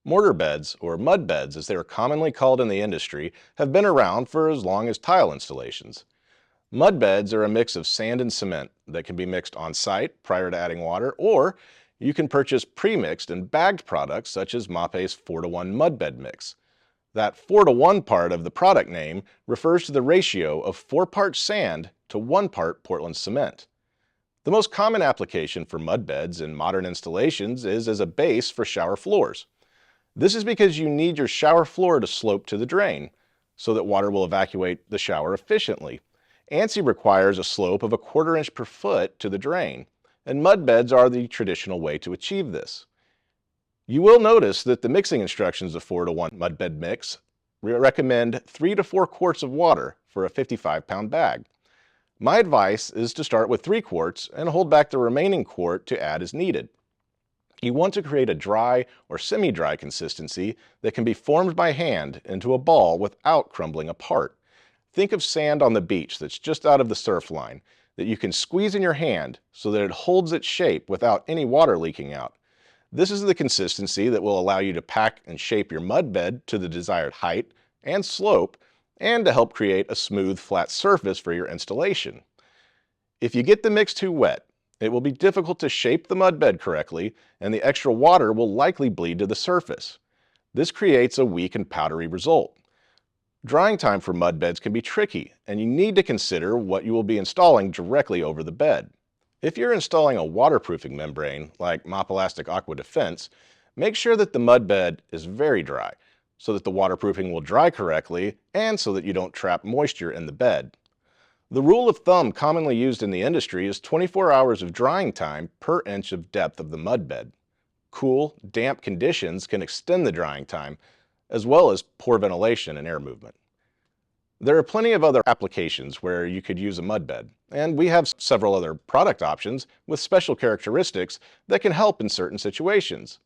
Mortar beds, or mud beds as they are commonly called in the industry, have been around for as long as tile installations. Mud beds are a mix of sand and cement that can be mixed on site prior to adding water, or you can purchase pre-mixed and bagged products such as MAPEIUSA's 4-to-1 mud bed mix. That 4-to-1 part of the product name refers to the ratio of 4 parts sand to 1 part Portland cement. The most common application for mud beds in modern installations is as a base for shower floors. This is because you need your shower floor to slope to the drain, so that water will evacuate the shower efficiently. ANSI requires a slope of 1/4 inch per foot to the drain, and mud beds are the traditional way to achieve this. You will notice that the mixing instructions of 4-to-1 mud bed mix recommend 3 to 4 quarts of water for a 55-pound bag. My advice is to start with 3 quarts and hold back the remaining quart to add as needed. You want to create a dry or semi-dry consistency that can be formed by hand into a ball without crumbling apart. Think of sand on the beach that's just out of the surf line that you can squeeze in your hand so that it holds its shape without any water leaking out. This is the consistency that will allow you to pack and shape your mud bed to the desired height and slope, and to help create a smooth, flat surface for your installation. If you get the mix too wet, it will be difficult to shape the mud bed correctly, and the extra water will likely bleed to the surface. This creates a weak and powdery result. Drying time for mud beds can be tricky, and you need to consider what you will be installing directly over the bed. If you're installing a waterproofing membrane, like MAPEIUSA Aqua Defense, make sure that the mud bed is very dry, so that the waterproofing will dry correctly, and so that you don't trap moisture in the bed. The rule of thumb commonly used in the industry is 24 hours of drying time per inch of depth of the mud bed. Cool, damp conditions can extend the drying time, as well as poor ventilation and air movement. There are plenty of other applications where you could use a mud bed, and we have several other product options with special characteristics that can help in certain situations.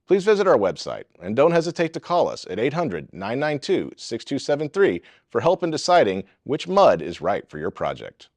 Please visit our website and don't hesitate to call us at 800-992-6273 for help in deciding which mud is right for your project.